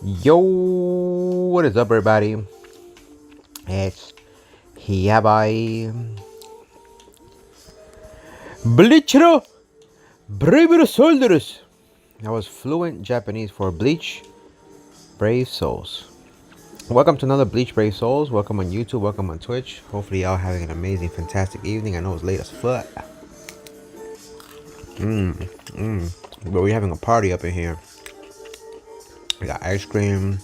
Yo, what is up, everybody? It's TYBW Bleach Brave Soldiers. That was fluent Japanese for Bleach Brave Souls. Welcome to another Bleach Brave Souls. Welcome on YouTube. Welcome on Twitch. Hopefully, y'all having an amazing, fantastic evening. I know it's late as fuck, but we're having a party up in here. We got ice cream.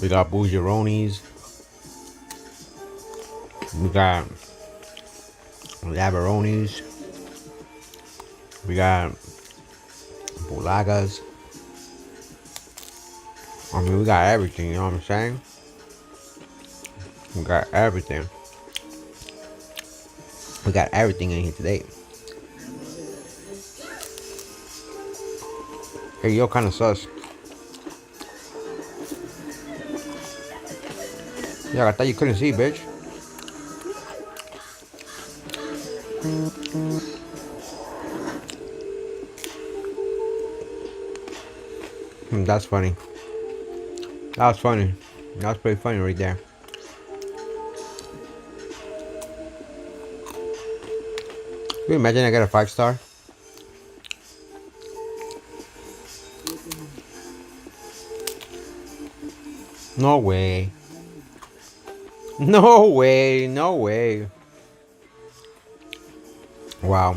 We got bougeronis. We got labaronis. We got bulagas. I mean, we got everything, you know what I'm saying? We got everything. We got everything in here today. Hey, yo, kind of sus. Yeah, I thought you couldn't see, bitch. That's funny. That was funny. That was pretty funny right there. Can you imagine I got a 5-star? No way. No way. No way. Wow.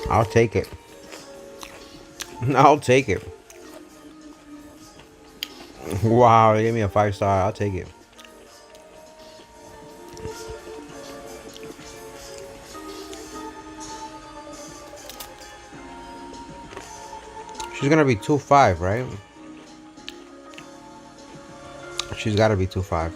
I'll take it. I'll take it. Wow, they gave me a 5-star. I'll take it. She's gonna be 2.5, right? She's gotta be 2.5.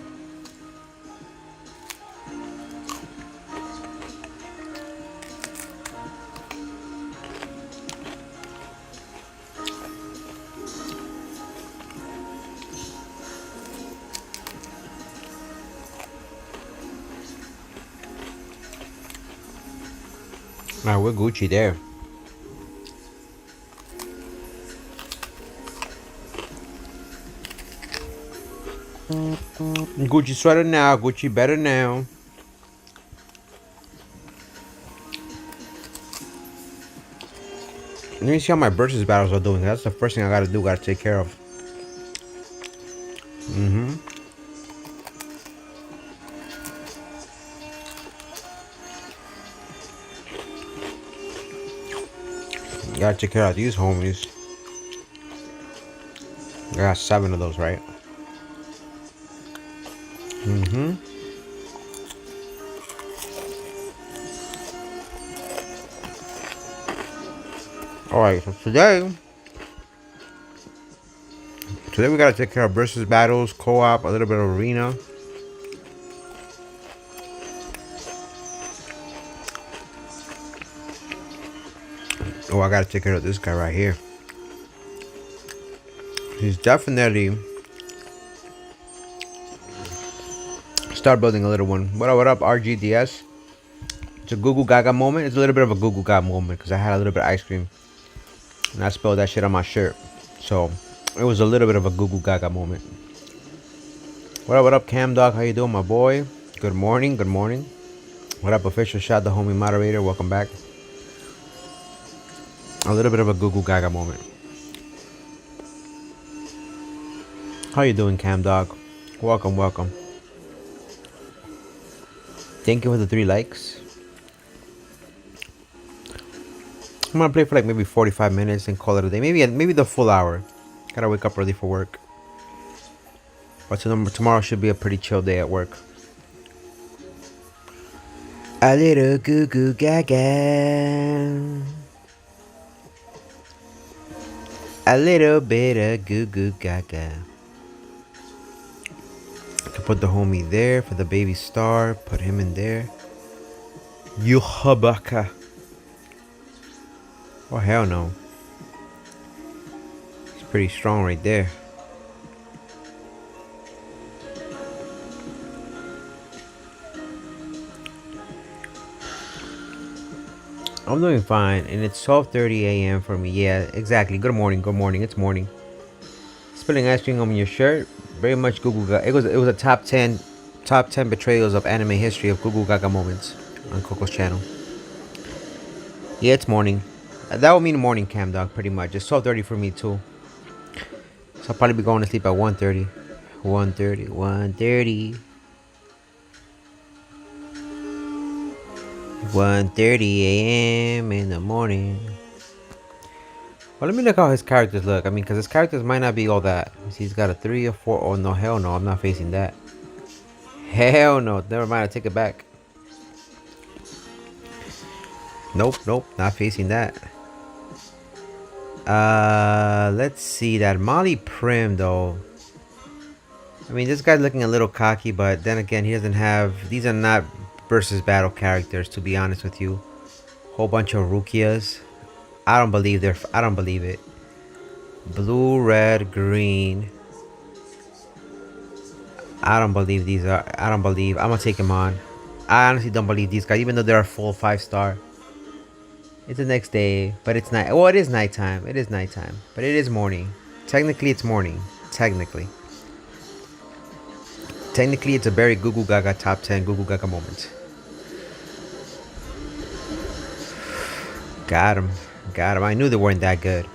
Alright, we're Gucci there. Gucci sweater now. Gucci better now. Let me see how my versus battles are doing. That's the first thing I gotta do. Gotta take care of. Gotta take care of these homies. I got 7 of those, right? Alright, so today we gotta take care of versus battles, co-op, a little bit of arena. Oh, I gotta take care of this guy right here. He's definitely start building a little one. What up, RGDS? It's a Goo Goo Gaga moment. It's a little bit of a Goo Goo Gaga moment because I had a little bit of ice cream and I spilled that shit on my shirt. So it was a little bit of a Goo Goo Gaga moment. What up, Cam Dog? How you doing, my boy? Good morning, good morning. What up, official shot, the homie moderator? Welcome back. A little bit of a Goo Goo Gaga moment. How you doing, Cam Dog? Welcome, welcome. Thank you for the 3 likes. I'm gonna play for like maybe 45 minutes and call it a day. Maybe the full hour. Gotta wake up early for work. But tomorrow should be a pretty chill day at work. A little Goo Goo Gaga. A little bit of Goo Goo Gaga. I can put the homie there for the baby star. Put him in there. Yuhabaka. Oh, hell no. It's pretty strong right there. I'm doing fine, and it's 12:30 a.m. for me. Yeah, exactly. Good morning. Good morning. It's morning. Spilling ice cream on your shirt. Very much Google Gaga. It was a top ten betrayals of anime history of Google Gaga moments on Coco's channel. Yeah, it's morning. That would mean morning cam dog, pretty much. It's 12:30 for me too. So I'll probably be going to sleep at 1:30. 1:30. 1:30. 1:30 a.m. in the morning. Well, let me look how his characters look. I mean, because his characters might not be all that. See, he's got a 3 or 4. Oh, no. Hell no. I'm not facing that. Hell no. Never mind. I take it back. Nope. Nope. Not facing that. Let's see. That Molly Prim, though. I mean, this guy's looking a little cocky, but then again, he doesn't have... These are not versus battle characters, to be honest with you. Whole bunch of Rukias. I don't believe it. Blue, red, green. I don't believe these are. I'm gonna take him on. I honestly don't believe these guys, even though they're a full 5-star. It's the next day, but it's night. Well, it is nighttime. It is nighttime, but it is morning. Technically, it's morning. Technically, it's a very Google Gaga top 10 Google Gaga moment. Got him. I knew they weren't that good.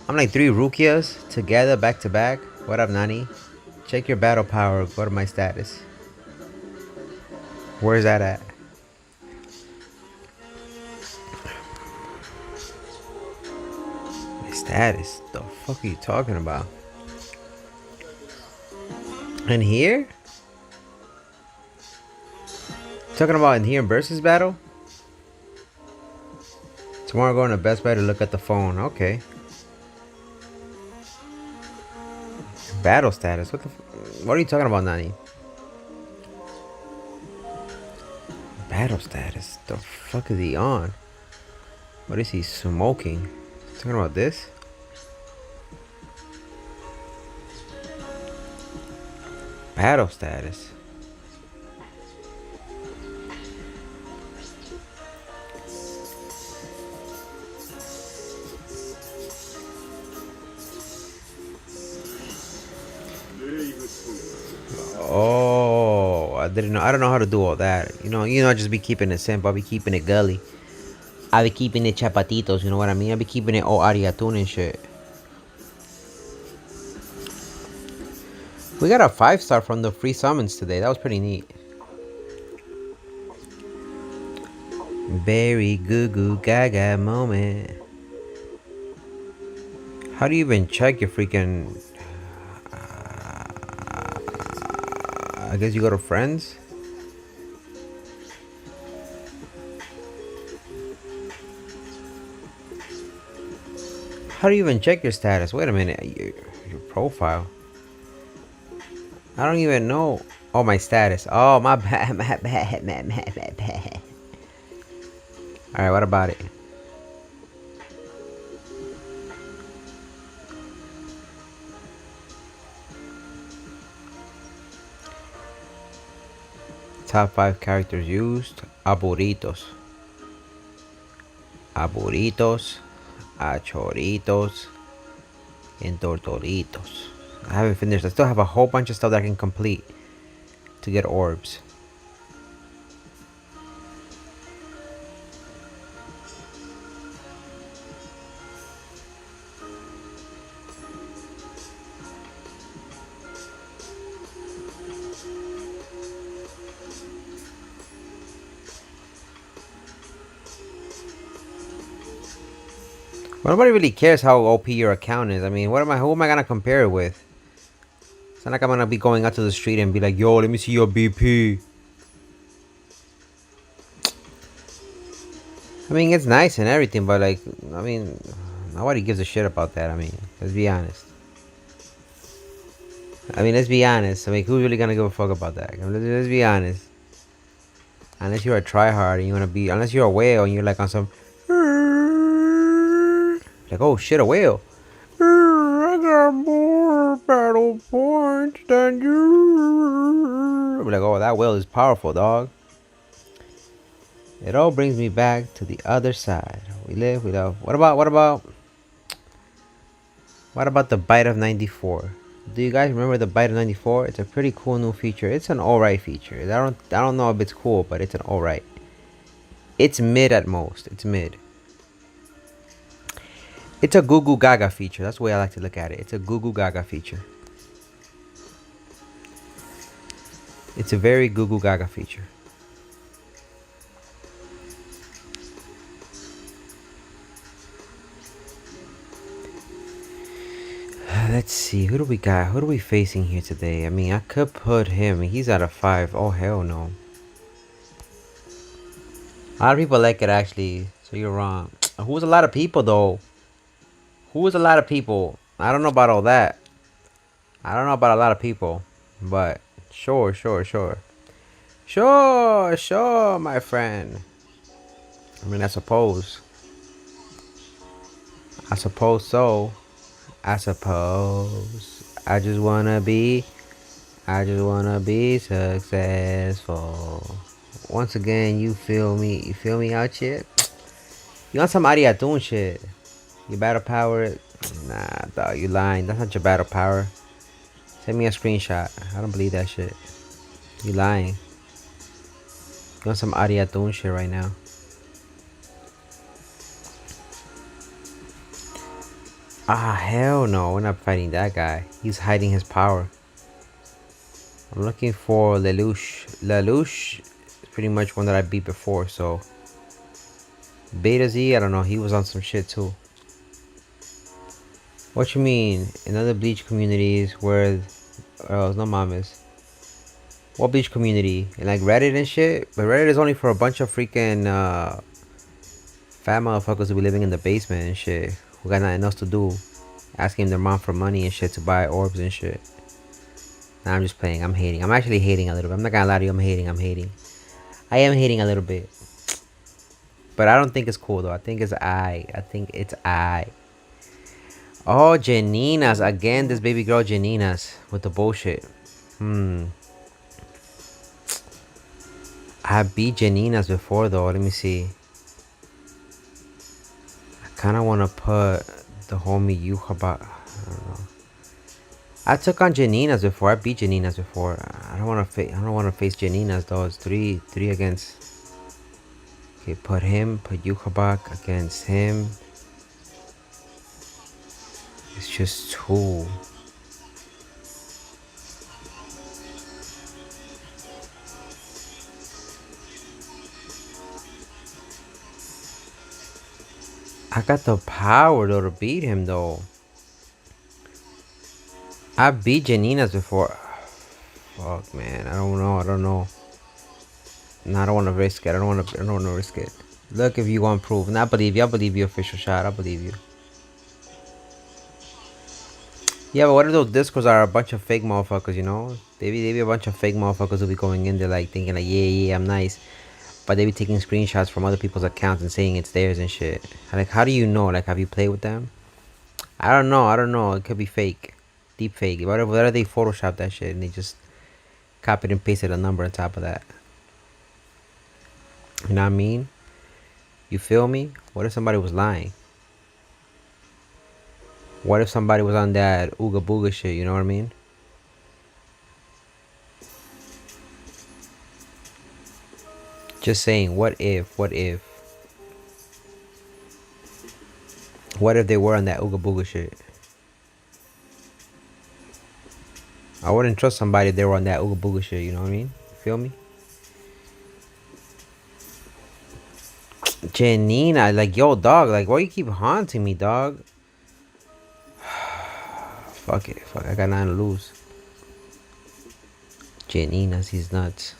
I'm like 3 Rukias together, back to back. What up, Nani? Check your battle power. Go to my status. Where's that at? My status? The fuck are you talking about? In here? Talking about in here in versus battle? Tomorrow going to Best Buy to look at the phone. Okay. Battle status? What are you talking about, Nani? Battle status? The fuck is he on? What is he smoking? Talking about this? Battle status. Oh, I didn't know. I don't know how to do all that. You know, I just be keeping it simple. I'll be keeping it gully. I be keeping it chapatitos. You know what I mean? I be keeping it all ariatun and shit. We got a 5-star from the free summons today. That was pretty neat. Very goo goo gaga moment. How do you even check your freaking... I guess you go to friends? How do you even check your status? Wait a minute. Your profile. I don't even know. Oh, my status. Oh, my bad. My bad. Alright, what about it? Top 5 characters used. Aburitos. Achoritos. And tortoritos. I haven't finished. I still have a whole bunch of stuff that I can complete to get orbs. But nobody really cares how OP your account is. I mean, who am I gonna compare it with? It's not like I'm gonna be going out to the street and be like, yo, let me see your BP. I mean, it's nice and everything, but like, I mean, nobody gives a shit about that. I mean, let's be honest. I mean, who's really gonna give a fuck about that? Let's be honest. Unless you're a tryhard and you wanna be, unless you're a whale and you're like on some, like, oh shit, a whale. I got more battle points than you. I'm like, oh, that whale is powerful, dog. It all brings me back to the other side. We live, we love. What about the Bite of 94? Do you guys remember the Bite of 94? It's a pretty cool new feature. It's an alright feature. I don't know if it's cool, but it's an alright. It's mid at most. It's mid. It's a Goo Goo Gaga feature. That's the way I like to look at it. It's a Goo Goo Gaga feature. It's a very Goo Goo Gaga feature. Let's see. Who do we got? Who are we facing here today? I mean, I could put him. He's out of 5. Oh, hell no. A lot of people like it, actually. So you're wrong. Who's a lot of people, though? Who's a lot of people? I don't know about all that. I don't know about a lot of people. But sure, sure, sure. Sure, sure, my friend. I mean, I suppose. I suppose so. I suppose. I just wanna be successful. Once again, you feel me? You feel me out here? You want some Ariatun shit? You battle power? Nah, dog, you lying. That's not your battle power. Send me a screenshot. I don't believe that shit. You lying. You want some Ariatun shit right now? Ah, hell no. We're not fighting that guy. He's hiding his power. I'm looking for Lelouch. Lelouch is pretty much one that I beat before, so. Beta Z, I don't know. He was on some shit too. What you mean? In other Bleach communities where... Oh, no mames. What Bleach community? In like Reddit and shit? But Reddit is only for a bunch of freaking fat motherfuckers who be living in the basement and shit. Who got nothing else to do. Asking their mom for money and shit to buy orbs and shit. Nah, I'm just playing. I'm hating. I'm actually hating a little bit. I'm not gonna lie to you. I'm hating. I am hating a little bit. But I don't think it's cool though. I think it's I think it's I. Oh, Janinas. Again, this baby girl Janinas. With the bullshit. I beat Janinas before though. Let me see. I kind of want to put the homie Yuhaba. I don't know. I took on Janinas before. I beat Janinas before. I don't want to face Janinas though. It's three against. Okay, put Yuhabak against him. It's just 2. I got the power though to beat him though. I beat Janinas before. Fuck man, I don't know. No, I don't want to risk it. I don't want to risk it. Look, if you want proof, and I believe you. I believe you. Official shot. I believe you. Yeah, but what if those discords are a bunch of fake motherfuckers? You know, they be a bunch of fake motherfuckers who be going in there like thinking like yeah, I'm nice, but they be taking screenshots from other people's accounts and saying it's theirs and shit. Like, how do you know? Like, have you played with them? I don't know. It could be fake, deep fake. What if they Photoshop that shit and they just copied and pasted a number on top of that? You know what I mean? You feel me? What if somebody was lying? What if somebody was on that ooga booga shit? You know what I mean? Just saying, what if? What if they were on that ooga booga shit? I wouldn't trust somebody if they were on that ooga booga shit, you know what I mean? Feel me? Janina, like, yo, dog, like, why you keep haunting me, dog? Fuck it. Fuck, I got nothing to lose. Janina's, he's nuts.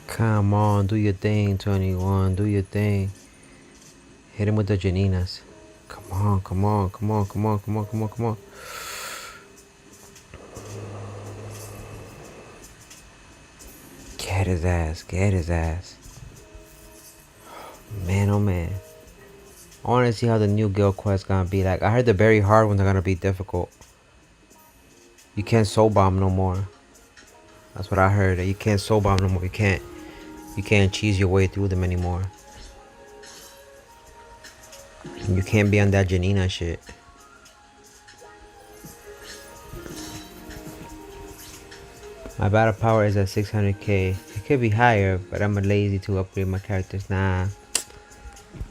Come on, do your thing, 21. Do your thing. Hit him with the Janinas. Come on. Get his ass. Man, oh man. I want to see how the new guild quest gonna be like. I heard the very hard ones are gonna be difficult. You can't soul bomb no more. That's what I heard. You can't soul bomb no more. You can't cheese your way through them anymore. And you can't be on that Janina shit. My battle power is at 600k. It could be higher, but I'm lazy to upgrade my characters. Nah.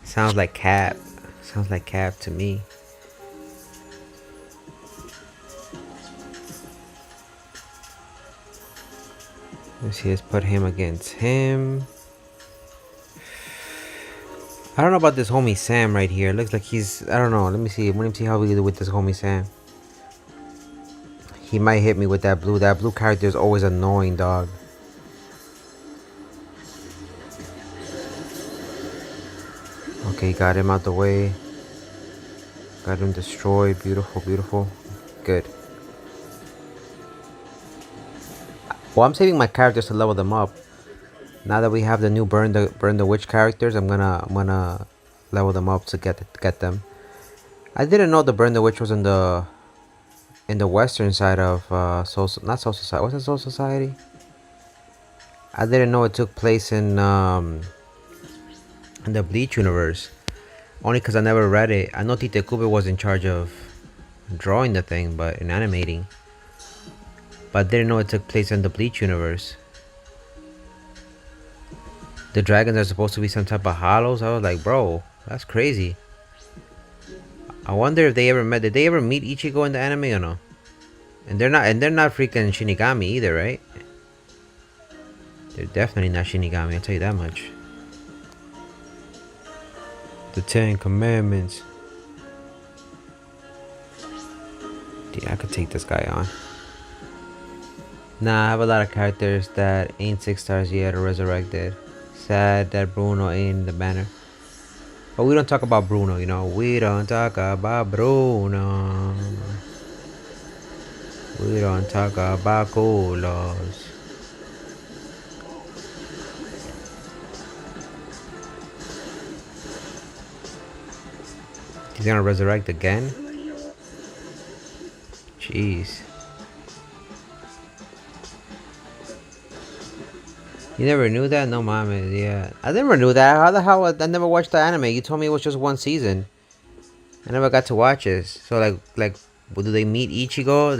Sounds like cap. Sounds like cap to me. Let's see, let's put him against him. I don't know about this homie Sam right here. It looks like he's, I don't know. Let me see. Let me see how we do with this homie Sam. He might hit me with that blue. That blue character is always annoying, dog. Okay, got him out the way. Got him destroyed. Beautiful, beautiful. Good. Well, I'm saving my characters to level them up. Now that we have the new burn the witch characters, I'm gonna level them up to get them. I didn't know the burn the witch was in the western side of Soul Society. What's it, Soul Society? I didn't know it took place in the Bleach universe. Only because I never read it. I know TYBW was in charge of drawing the thing, but in animating. But I didn't know it took place in the Bleach universe. The dragons are supposed to be some type of hollows. I was like, bro, that's crazy. I wonder if they ever met. Did they ever meet Ichigo in the anime or no? And they're not freaking Shinigami either, right? They're definitely not Shinigami, I'll tell you that much. The 10 Commandments. Dude, I could take this guy on. Nah, I have a lot of characters that ain't 6 stars yet or resurrected. Sad that Bruno ain't in the banner. But we don't talk about Bruno, you know. We don't talk about Bruno. We don't talk about colos. He's gonna resurrect again? Jeez. You never knew that? No mames, yeah. I never knew that. How the hell? I never watched the anime. You told me it was just one season. I never got to watch it. So like, do they meet Ichigo?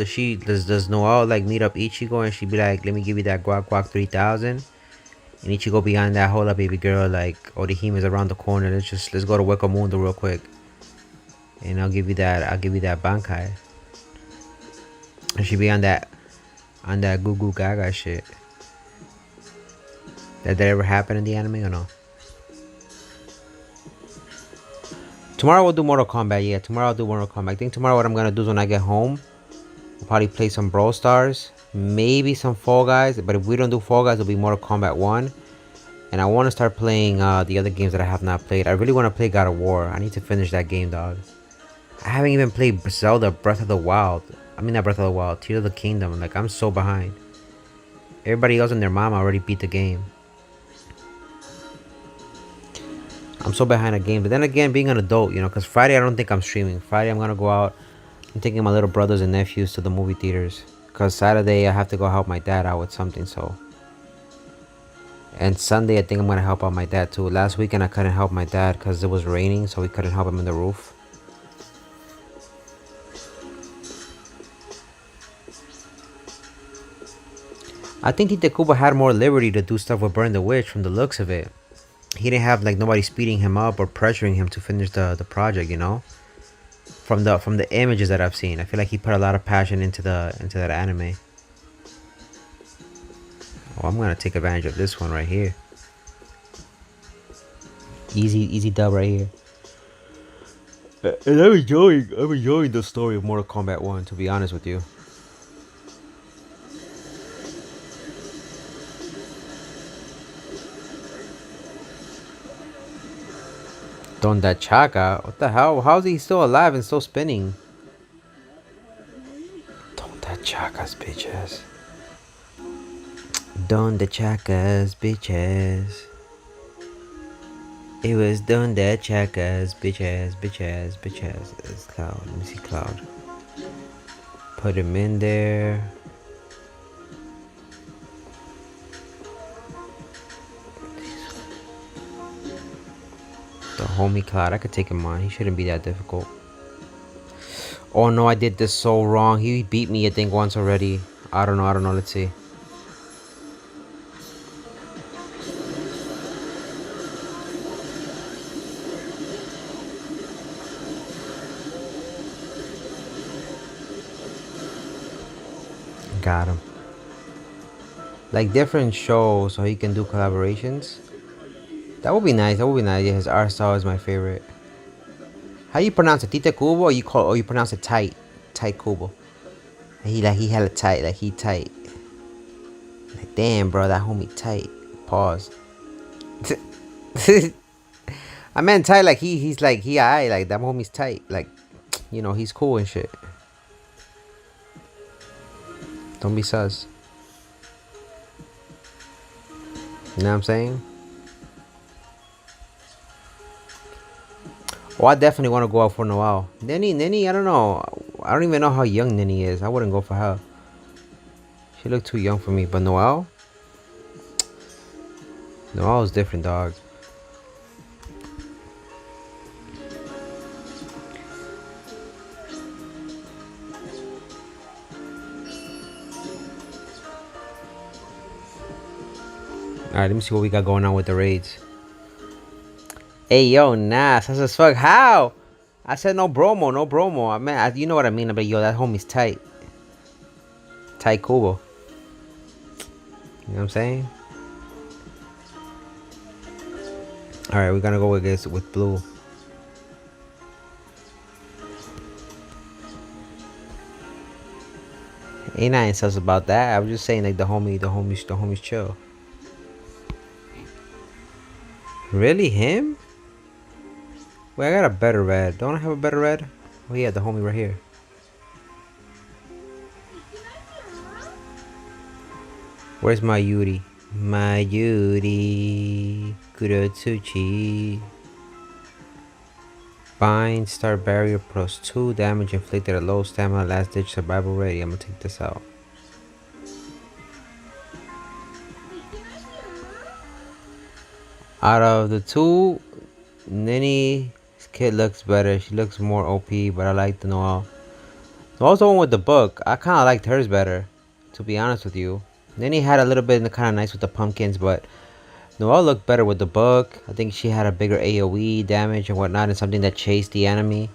Does Noelle like meet up Ichigo and she be like, let me give you that guac guac 3000? And Ichigo behind that, hold up baby girl, like Orihime's around the corner. Let's go to Wakamundo real quick. And I'll give you that bankai. And she be on that goo goo gaga shit. Did that ever happen in the anime or no? Tomorrow we'll do Mortal Kombat. Yeah, tomorrow I'll do Mortal Kombat. I think tomorrow what I'm gonna do is when I get home, we'll probably play some Brawl Stars, maybe some Fall Guys. But if we don't do Fall Guys, it'll be Mortal Kombat 1. And I want to start playing the other games that I have not played. I really want to play God of War. I need to finish that game, dog. I haven't even played Zelda Breath of the Wild. I mean, not Breath of the Wild, Tears of the Kingdom. Like, I'm so behind. Everybody else and their mama already beat the game. I'm so behind a game. But then again, being an adult, you know, because Friday I don't think I'm streaming. Friday I'm going to go out. I'm taking my little brothers and nephews to the movie theaters. Because Saturday I have to go help my dad out with something, so. And Sunday I think I'm going to help out my dad too. Last weekend I couldn't help my dad because it was raining, so we couldn't help him in the roof. I think TYBW had more liberty to do stuff with Burn the Witch from the looks of it. He didn't have like nobody speeding him up or pressuring him to finish the project, you know. From the images that I've seen, I feel like he put a lot of passion into that anime. Oh, I'm gonna take advantage of this one right here. Easy dub right here. And I'm enjoying the story of Mortal Kombat 1, to be honest with you. Donda Chaka? What the hell? How is he still alive and still spinning? Donda Chaka's bitches. Donda Chaka's bitches. It was done that checkers, bitch ass, bitch ass, bitch ass. It's Cloud. Let me see Cloud. Put him in there. The homie Cloud. I could take him on. He shouldn't be that difficult. Oh no, I did this so wrong. He beat me, I think, once already. I don't know. Let's see. Got him. Like different shows so he can do collaborations. That would be nice. Yeah, his art style is my favorite. How you pronounce it? Tita Kubo or you pronounce it tight? Tight Kubo. He hella tight, like he tight. Like damn bro, that homie tight. Pause. I meant tight like he's like he alright, like that homie's tight. Like, you know, he's cool and shit. Don't be sus. You know what I'm saying? Oh, I definitely want to go out for Noel. Nini, I don't know. I don't even know how young Nini is. I wouldn't go for her. She looked too young for me. But Noel is different, dog. Alright, let me see what we got going on with the raids. Hey, yo, nah, sus as fuck. How? I said no bromo. I mean, you know what I mean. But yo, that homie's tight. Tight Kubo. You know what I'm saying? Alright, we're gonna go with this with blue. Ain't nothing sus about that. I was just saying like the homies chill. Really, him? Wait, I got a better red. Don't I have a better red? Oh yeah, the homie right here. Where's my Yuri? My Yuri Kurotsuchi. Bind, start barrier, plus 2 damage inflicted at low stamina, last ditch survival ready. I'm gonna take this out. Out of the two, Nini's kid looks better. She looks more OP, but I like the Noel. Noel's the one with the book. I kind of liked hers better, to be honest with you. Nini had a little bit kind of nice with the pumpkins, but Noel looked better with the book. I think she had a bigger AoE damage and whatnot, and something that chased the enemy.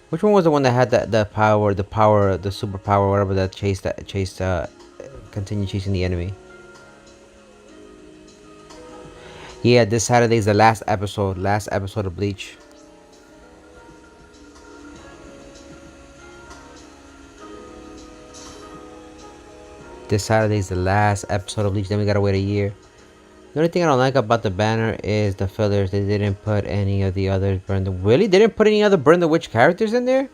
Which one was the one that had the power, the superpower, whatever that continued chasing the enemy? Yeah, this Saturday is the last episode of Bleach. This Saturday is the last episode of Bleach, then we gotta wait a year. The only thing I don't like about the banner is the fillers. They didn't put any of the other Really? They didn't put any other Burn the Witch characters in there?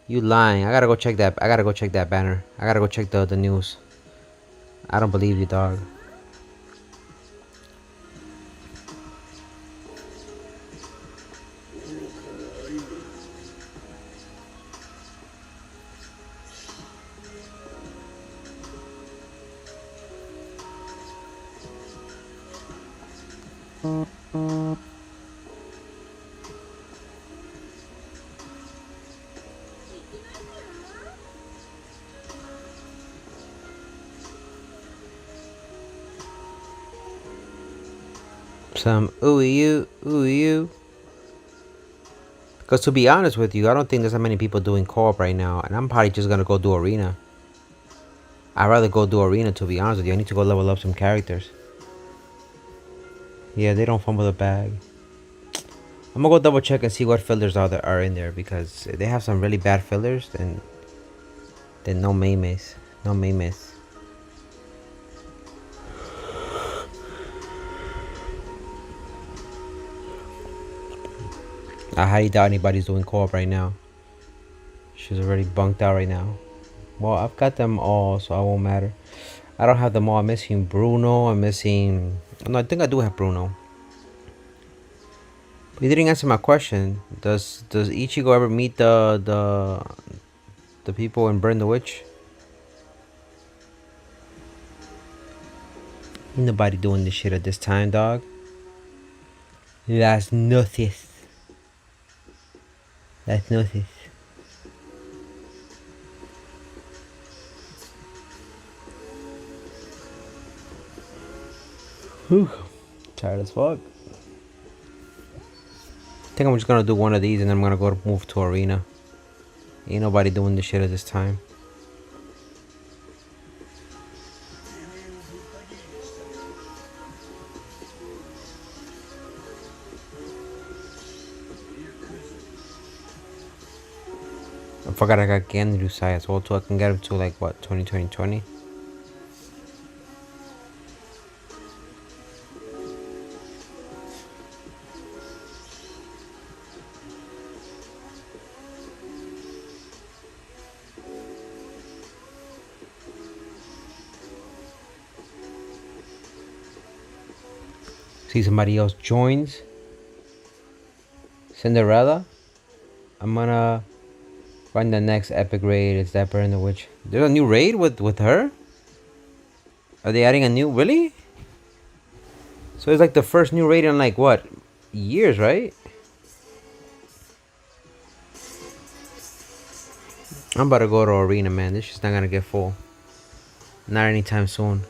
You lying. I gotta go check that. I gotta go check that banner. I gotta go check the news. I don't believe you, dog. Some ooh you. Because to be honest with you, I don't think there's that many people doing co-op right now. And I'm probably just gonna go do arena. I'd rather go do arena, to be honest with you. I need to go level up some characters. Yeah, they don't fumble the bag. I'm gonna go double check and see what fillers are in there, because if they have some really bad fillers, then no memes. No memes. I highly doubt anybody's doing co-op right now. She's already bunked out right now. Well, I've got them all, so it won't matter. I don't have them all. I'm missing Bruno. I'm missing... No, I think I do have Bruno. You didn't answer my question. Does Ichigo ever meet the people and burn the witch? Ain't nobody doing this shit at this time, dog. That's notice. That's notice. Whew. Tired as fuck. I think I'm just gonna do one of these and then I'm gonna go to move to arena. Ain't nobody doing this shit at this time. I forgot I got Gandu Sai as well too. I can get him to like what 2020. See somebody else joins. Cinderella. I'm gonna find the next epic raid. It's that Burn the Witch. There's a new raid with her. Are they adding a new really? So it's like the first new raid in like what years, right? I'm about to go to arena, man. This shit's not gonna get full. Not anytime soon.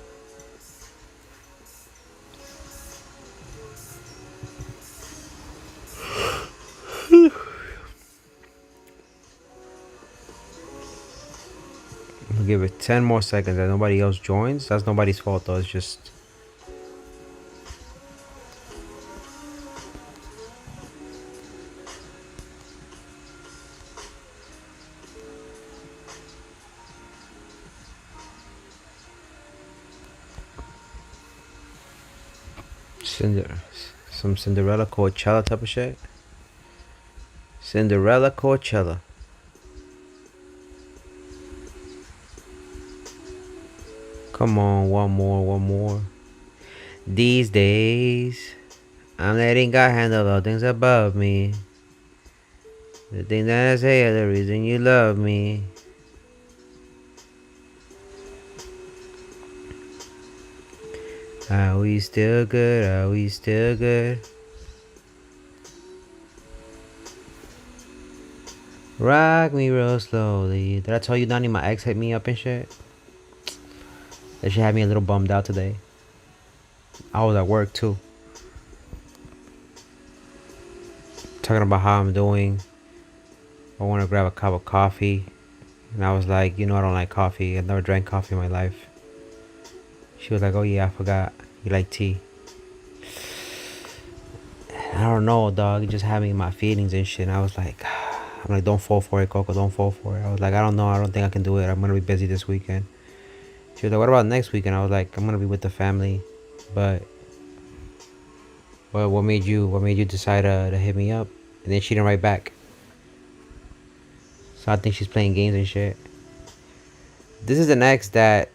I'll give it 10 more seconds that nobody else joins. That's nobody's fault though. It's just some Cinderella Coachella type of shit. Cinderella Coachella. Come on, one more. These days, I'm letting God handle all things above me. The thing that I say are the reason you love me. Are we still good? Are we still good? Rock me real slowly. Did I tell you, Donnie, my ex hit me up and shit? That shit had me a little bummed out today. I was at work too. Talking about how I'm doing. I want to grab a cup of coffee. And I was like, you know, I don't like coffee. I've never drank coffee in my life. She was like, oh yeah, I forgot. You like tea. I don't know, dog. It just had me in my feelings and shit. And I was like, I'm like, don't fall for it, Coco. Don't fall for it. I was like, I don't know. I don't think I can do it. I'm going to be busy this weekend. She was like, what about next weekend? I was like, I'm going to be with the family. But what made you decide to hit me up? And then she didn't write back. So I think she's playing games and shit. This is an ex that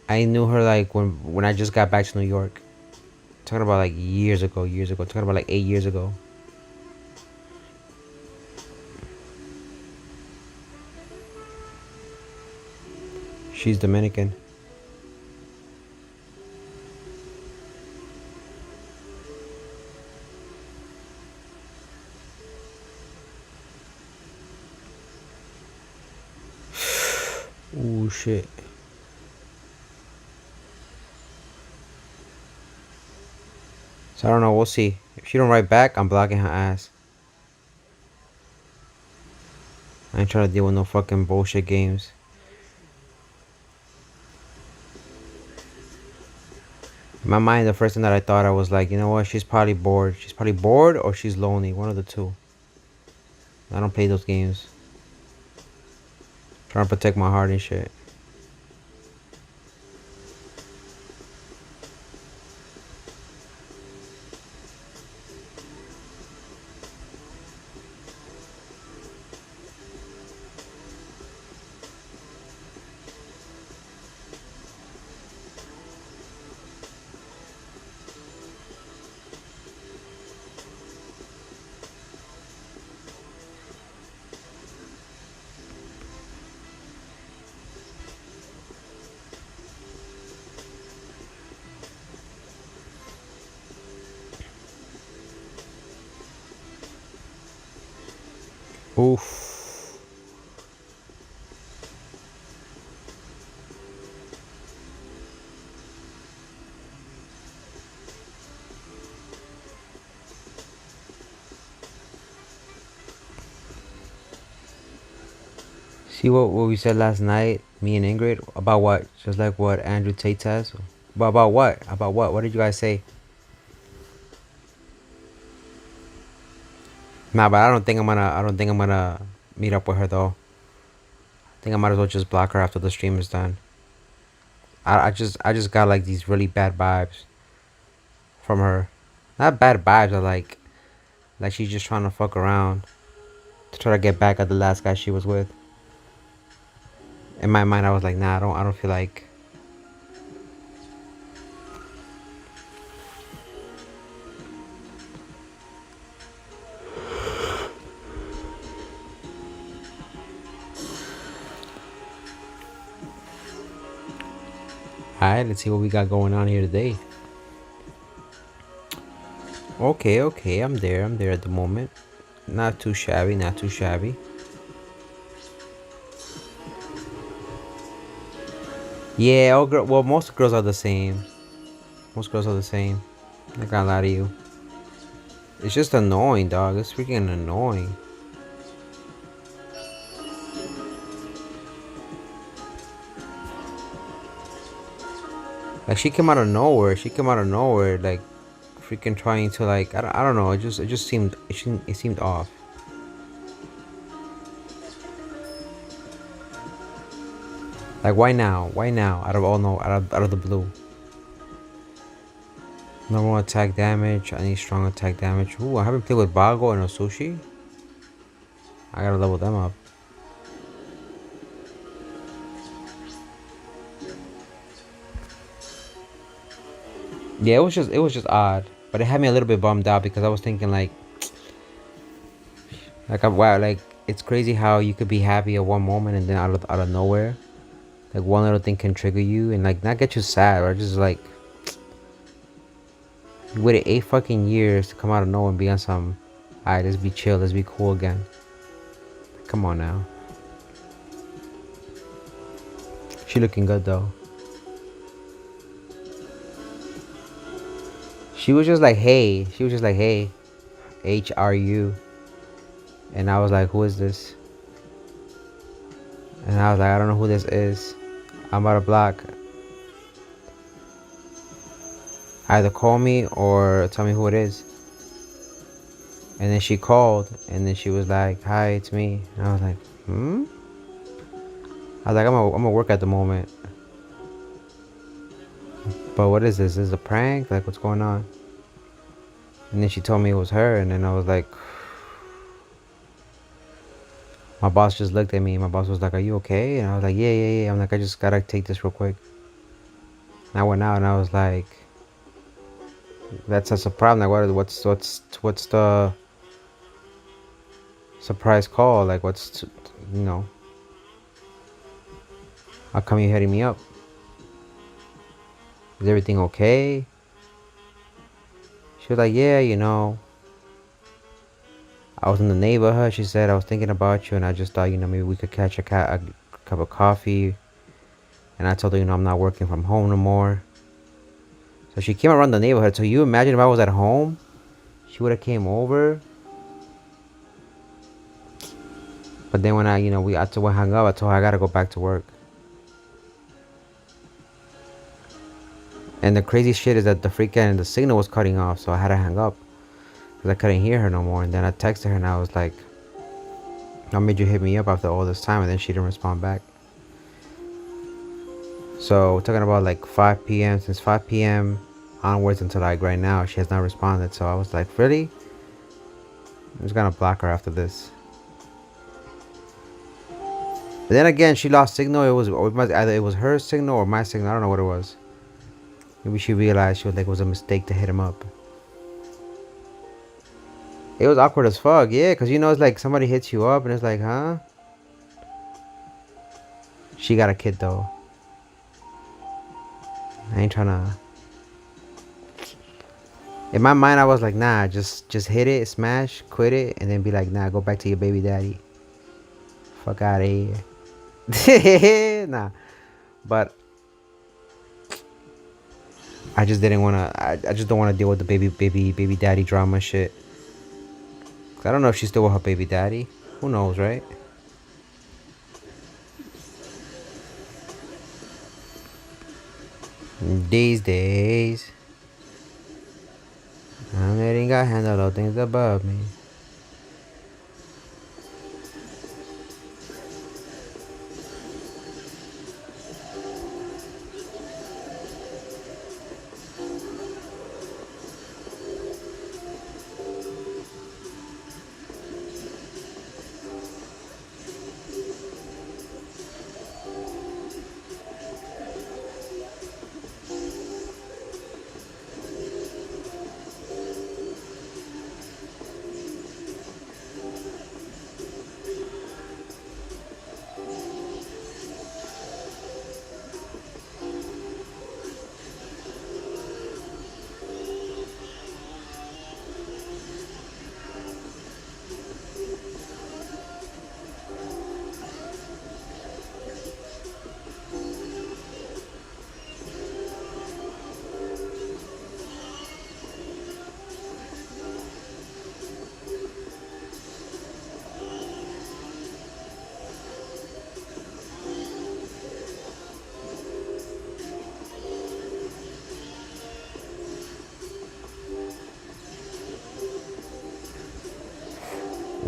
I knew her like when I just got back to New York. Talking about like years ago. Talking about like 8 years ago. She's Dominican. Ooh, shit. So I don't know. We'll see. If she don't write back, I'm blocking her ass. I ain't trying to deal with no fucking bullshit games. In my mind, the first thing that I thought, I was like, you know what? She's probably bored. She's probably bored or she's lonely. One of the two. I don't play those games. Trying to protect my heart and shit. Oof. See what we said last night, me and Ingrid, about what? Just like what Andrew Tate says. But about what? About what? What did you guys say? Nah, but I don't think I'm gonna. I don't think I'm gonna meet up with her though. I think I might as well just block her after the stream is done. I just got like these really bad vibes from her. Not bad vibes, but like she's just trying to fuck around to try to get back at the last guy she was with. In my mind, I was like, nah, I don't feel like. Alright, let's see what we got going on here today. Okay, I'm there at the moment. Not too shabby, not too shabby. Yeah, well, most girls are the same. Most girls are the same. I'm not gonna lie to you. It's just annoying, dog. It's freaking annoying. Like she came out of nowhere. She came out of nowhere, like freaking trying to like I don't know. It just seemed off. Like why now? Why now? Out of all no out of the blue. Normal attack damage. I need strong attack damage. Ooh, I haven't played with Bago and Osushi. I gotta level them up. Yeah, it was just odd, but it had me a little bit bummed out because I was thinking wow, like it's crazy how you could be happy at one moment and then out of nowhere, like one little thing can trigger you and like not get you sad or just like you waited 8 fucking years to come out of nowhere and be on some. Alright, let's be chill, let's be cool again. Come on now. She looking good though. She was just like, hey. She was just like, hey. HRU. And I was like, who is this? And I was like, I don't know who this is. I'm about to block. Either call me or tell me who it is. And then she called. And then she was like, hi, it's me. And I was like, I was like, I'm gonna work at the moment. But what is this? Is this a prank? Like, what's going on? And then she told me it was her. And then I was like, my boss just looked at me. My boss was like, are you okay? And I was like, yeah. I'm like, I just gotta take this real quick. And I went out and I was like, that's a surprise. Like, what's the surprise call? Like, how come you hitting me up? Is everything okay? She was like, yeah, I was in the neighborhood. She said, I was thinking about you and I just thought, maybe we could catch a cup of coffee. And I told her, I'm not working from home no more. So she came around the neighborhood. So you imagine if I was at home, she would have came over. But then when I hung up, I told her I gotta go back to work. And the crazy shit is that the signal was cutting off, so I had to hang up because I couldn't hear her no more. And then I texted her and I was like, "I made you hit me up after all this time," and then she didn't respond back. So we're talking about like 5 p.m. Since 5 p.m. onwards until like right now, she has not responded. So I was like, really? I'm just gonna block her after this. But then again, she lost signal. Either it was her signal or my signal. I don't know what it was. Maybe she realized it was a mistake to hit him up. It was awkward as fuck, yeah, because it's like somebody hits you up and it's like, huh? She got a kid though. I ain't tryna. In my mind, I was like, nah, just hit it, smash, quit it, and then be like, nah, go back to your baby daddy. Fuck out of here. Nah, but I just didn't wanna. I just don't wanna deal with the baby daddy drama shit. 'Cause I don't know if she's still with her baby daddy. Who knows, right? These days, I'm letting God handle all things above me.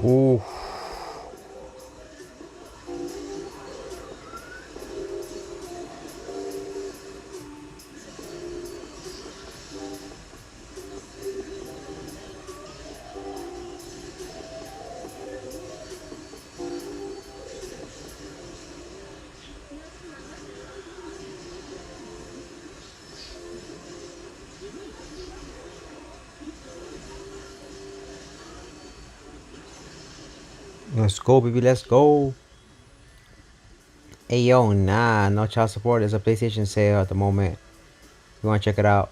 Ooh. Let's go, baby. Let's go. Hey, yo, nah, no child support. There's a PlayStation sale at the moment. You want to check it out?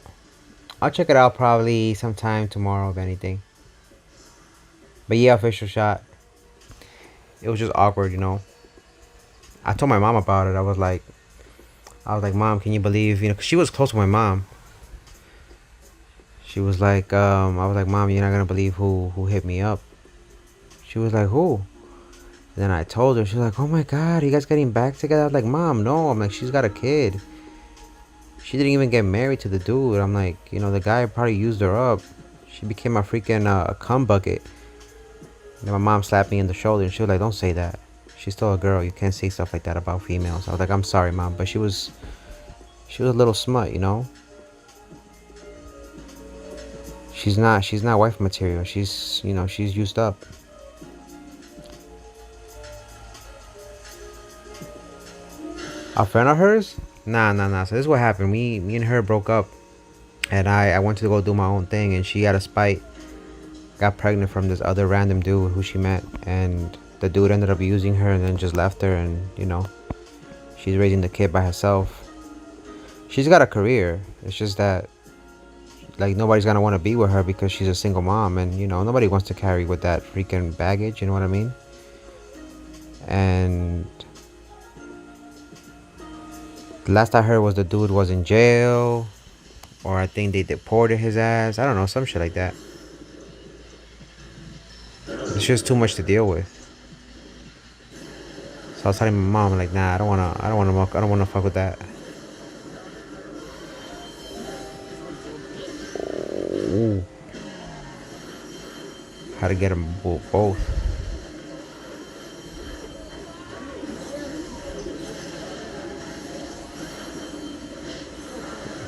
I'll check it out probably sometime tomorrow, if anything. But yeah, official shot. It was just awkward, you know. I told my mom about it. I was like, Mom, can you believe, 'cause she was close to my mom. She was like, I was like, Mom, you're not gonna believe who hit me up. She was like, who? Then I told her. She's like, oh my God, you guys getting back together? I was like, Mom, no. I'm like, she's got a kid. She didn't even get married to the dude. I'm like, the guy probably used her up. She became a freaking cum bucket. And my mom slapped me in the shoulder and she was like, don't say that. She's still a girl. You can't say stuff like that about females. I was like, I'm sorry, Mom. But she was a little smut, She's not wife material. She's used up. A friend of hers? Nah. So this is what happened. Me and her broke up. And I went to go do my own thing. And she, out of spite, got pregnant from this other random dude who she met. And the dude ended up using her and then just left her. And, she's raising the kid by herself. She's got a career. It's just that, like, nobody's going to want to be with her because she's a single mom. And, nobody wants to carry with that freaking baggage. You know what I mean? And the last I heard was the dude was in jail, or I think they deported his ass. I don't know, some shit like that. It's just too much to deal with. So I was telling my mom, like, nah, I don't wanna fuck with that. Ooh. How to get them both.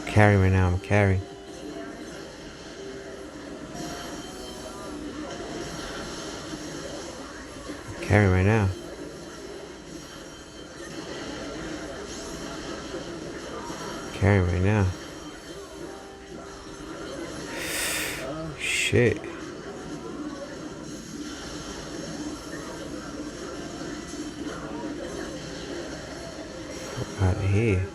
Carrying right now. I'm carrying. Carrying right now. Carrying right now. Shit. Out of here.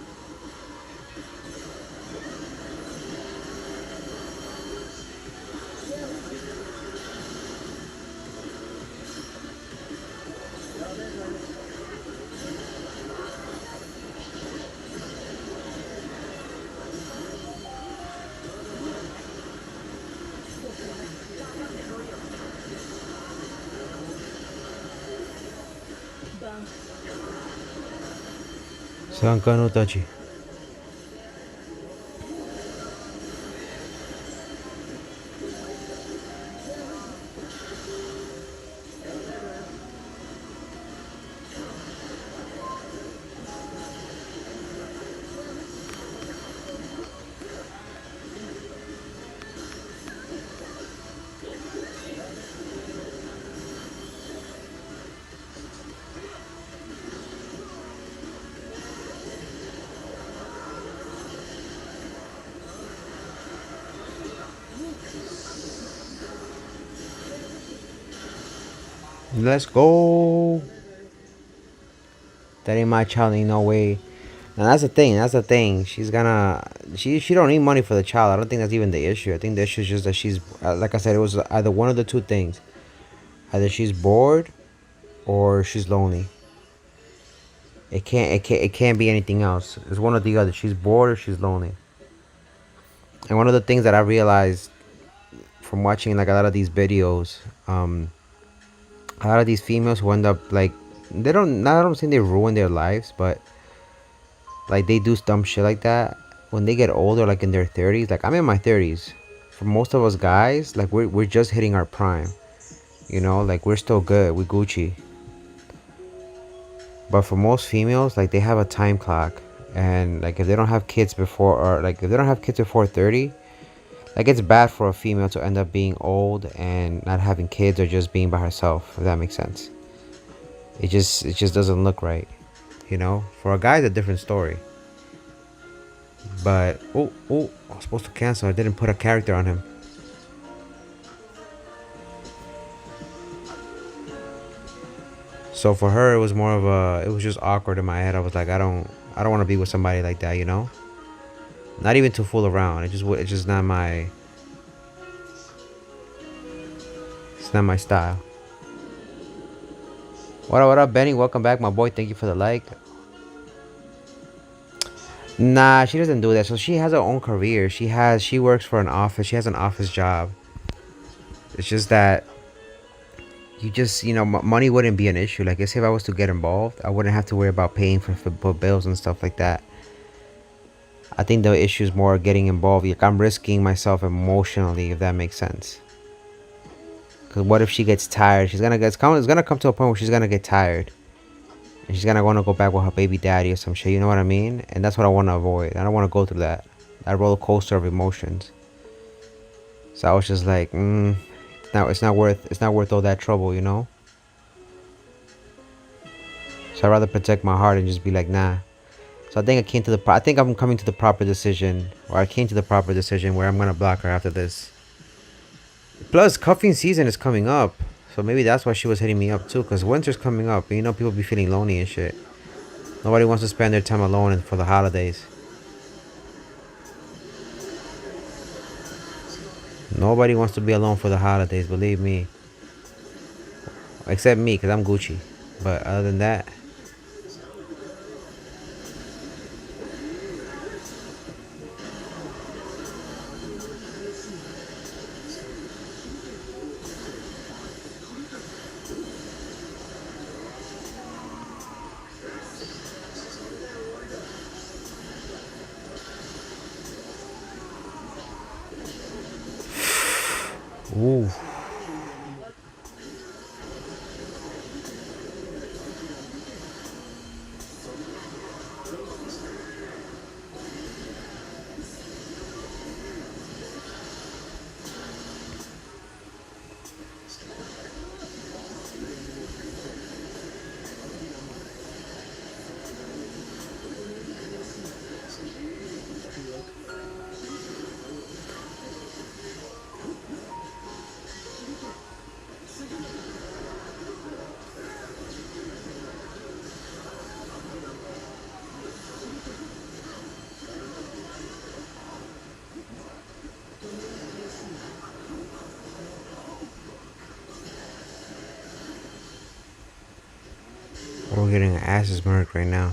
Sanka no Tachi. Let's go. That ain't my child, ain't no way. And that's the thing. That's the thing. She don't need money for the child. I don't think that's even the issue. I think the issue is just that she's like I said. It was either one of the two things. Either she's bored, or she's lonely. It can't be anything else. It's one or the other. She's bored or she's lonely. And one of the things that I realized from watching like a lot of these videos, a lot of these females who end up like they don't. Not I don't think they ruin their lives, but like they do dumb shit like that when they get older, like in their 30s. Like I'm in my 30s. For most of us guys, like we're just hitting our prime. You know, like we're still good. We Gucci. But for most females, like they have a time clock, and like if they don't have kids before, or like if they don't have kids before 30, like it's bad for a female to end up being old and not having kids or just being by herself. If that makes sense. It just doesn't look right. You know, for a guy, it's a different story. But I was supposed to cancel. I didn't put a character on him. So for her, it was more of a. It was just awkward in my head. I was like, I don't want to be with somebody like that. You know, not even to fool around. It's just not my. It's not my style. What up, Benny? Welcome back, my boy. Thank you for the like. Nah, she doesn't do that. So she has her own career. She works for an office. She has an office job. It's just that money wouldn't be an issue. Like, let's say if I was to get involved, I wouldn't have to worry about paying for bills and stuff like that. I think the issue is more getting involved. Like, I'm risking myself emotionally, if that makes sense. Because what if she gets tired? It's gonna come to a point where she's gonna get tired, and she's gonna want to go back with her baby daddy or some shit. You know what I mean? And that's what I want to avoid. I don't want to go through that roller coaster of emotions. So I was just like, it's not worth all that trouble, you know. So I'd rather protect my heart and just be like, nah. So I think I think I'm coming to the proper decision, or I came to the proper decision where I'm gonna block her after this. Plus, cuffing season is coming up, so maybe that's why she was hitting me up too. Cause winter's coming up, and you know people be feeling lonely and shit. Nobody wants to spend their time alone for the holidays. Nobody wants to be alone for the holidays, believe me. Except me, cause I'm Gucci. But other than that. Ooh. We're getting our asses murked right now.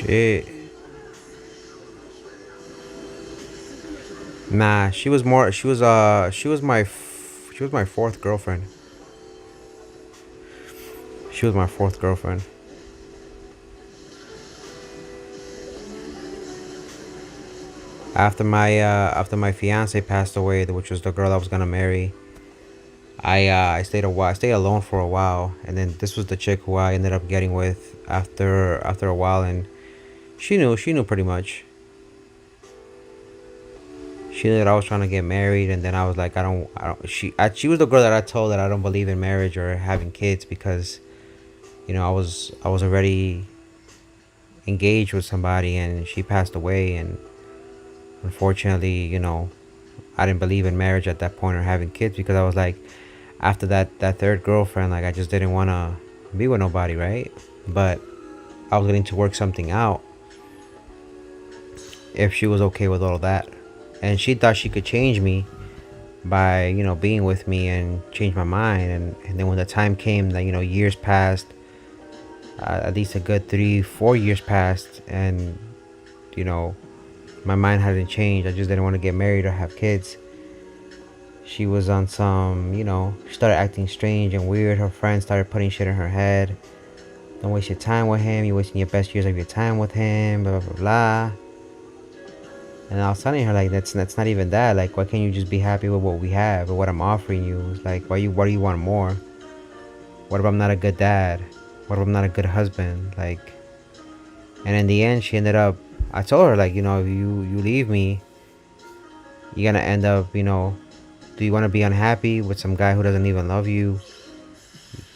Shit. Nah, she was more. She was my fourth girlfriend. She was my fourth girlfriend. After my fiance passed away, which was the girl I was gonna marry, I stayed a while. I stayed alone for a while, and then this was the chick who I ended up getting with after a while, and she knew pretty much. She knew that I was trying to get married, and then I was like, I don't. She was the girl that I told that I don't believe in marriage or having kids because, I was already engaged with somebody, and she passed away, and unfortunately, I didn't believe in marriage at that point or having kids because I was like, after that third girlfriend, like I just didn't want to be with nobody, right? But I was getting to work something out if she was okay with all of that, and she thought she could change me by being with me and change my mind, and then when the time came that years passed, at least a good 3-4 years passed, and you know my mind hadn't changed. I just didn't want to get married or have kids. She was on some, she started acting strange and weird. Her friends started putting shit in her head. Don't waste your time with him. You're wasting your best years of your time with him. Blah, blah, blah. And I was telling her, like, that's not even that. Like, why can't you just be happy with what we have, or what I'm offering you? It's like, why do you want more? What if I'm not a good dad? What if I'm not a good husband? Like, and in the end, she ended up, I told her, like, if you leave me, you're gonna end up, do you want to be unhappy with some guy who doesn't even love you?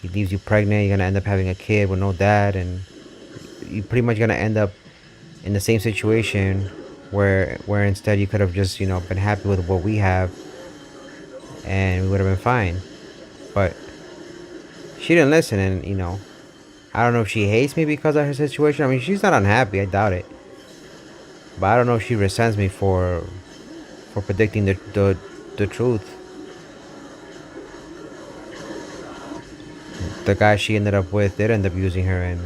He leaves you pregnant, you're gonna end up having a kid with no dad, and you're pretty much gonna end up in the same situation where instead you could have just been happy with what we have, and we would have been fine. But she didn't listen, and I don't know if she hates me because of her situation. I mean, she's not unhappy, I doubt it, but I don't know if she resents me for predicting the truth. The guy she ended up with did end up using her, and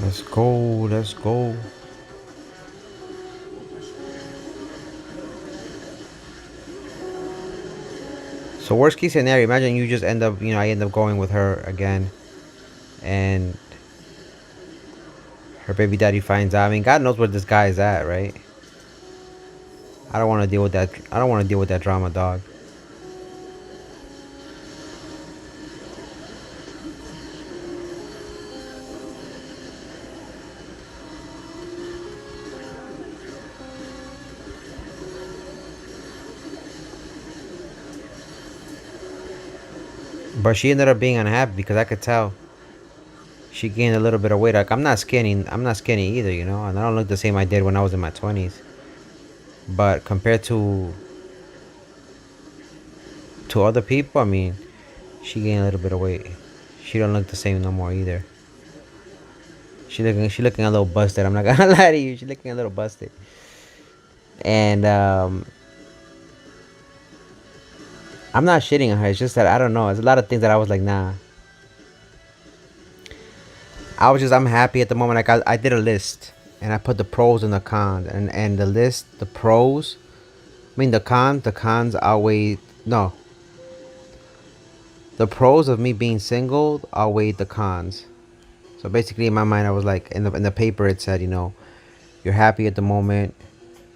let's go, let's go. So worst case scenario, imagine you just end up, I end up going with her again, and her baby daddy finds out. I mean, God knows where this guy is at, right? I don't want to deal with that. I don't want to deal with that drama, dog. But she ended up being unhappy because I could tell she gained a little bit of weight. Like, I'm not skinny. I'm not skinny either, and I don't look the same I did when I was in my 20s. But compared to other people, I mean, she gained a little bit of weight. She don't look the same no more either. She looking a little busted. I'm not gonna lie to you. She looking a little busted. And I'm not shitting on her. It's just that I don't know. There's a lot of things that I was like, nah. I'm happy at the moment. Like, I did a list, and I put the pros and the cons, and the list, the pros, I mean the cons outweigh, no, the pros of me being single outweighed the cons. So basically, in my mind, I was like, in the paper it said, you're happy at the moment,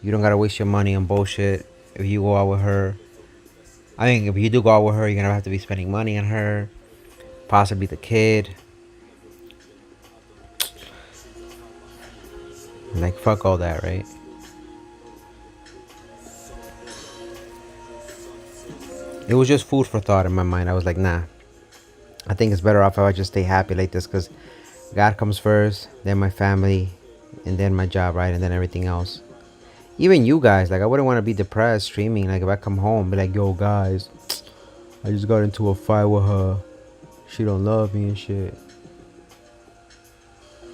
you don't gotta waste your money on bullshit. If you go out with her, I think if you do go out with her, you're gonna have to be spending money on her, possibly the kid. Like, fuck all that, right? It was just food for thought in my mind. I was like, nah. I think it's better off if I just stay happy like this, because God comes first, then my family, and then my job, right? And then everything else. Even you guys, like, I wouldn't want to be depressed streaming. Like, if I come home, be like, yo, guys, I just got into a fight with her. She don't love me and shit.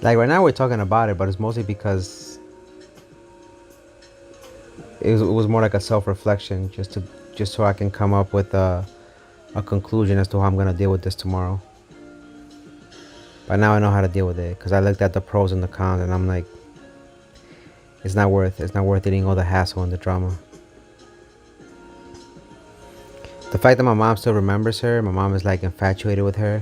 Like, right now we're talking about it, but it's mostly because it was more like a self-reflection, just so I can come up with a conclusion as to how I'm gonna deal with this tomorrow. But now I know how to deal with it, because I looked at the pros and the cons, and I'm like, it's not worth eating all the hassle and the drama. The fact that my mom still remembers her, my mom is like infatuated with her.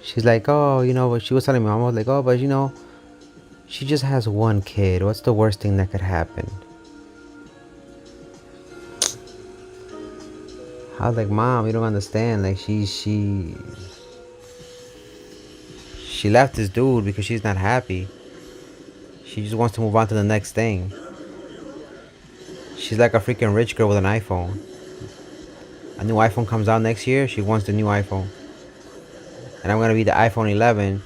She's like, oh, what she was telling me, mom was like, oh, but she just has one kid. What's the worst thing that could happen? I was like, mom, you don't understand. Like, she left this dude because she's not happy. She just wants to move on to the next thing. She's like a freaking rich girl with an iPhone. A new iPhone comes out next year, she wants the new iPhone. And I'm gonna be the iPhone 11.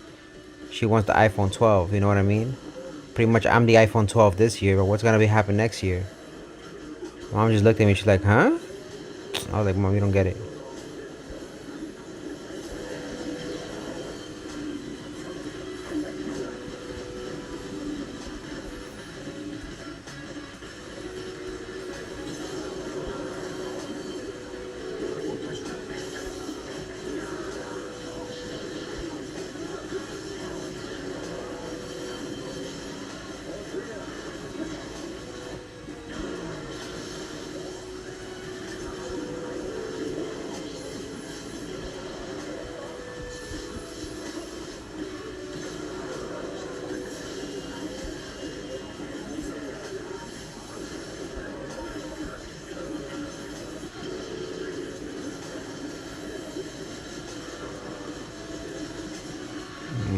She wants the iPhone 12. You know what I mean? Pretty much, I'm the iPhone 12 this year, but what's gonna be happening next year? Mom just looked at me. She's like, huh? I was like, mom, you don't get it.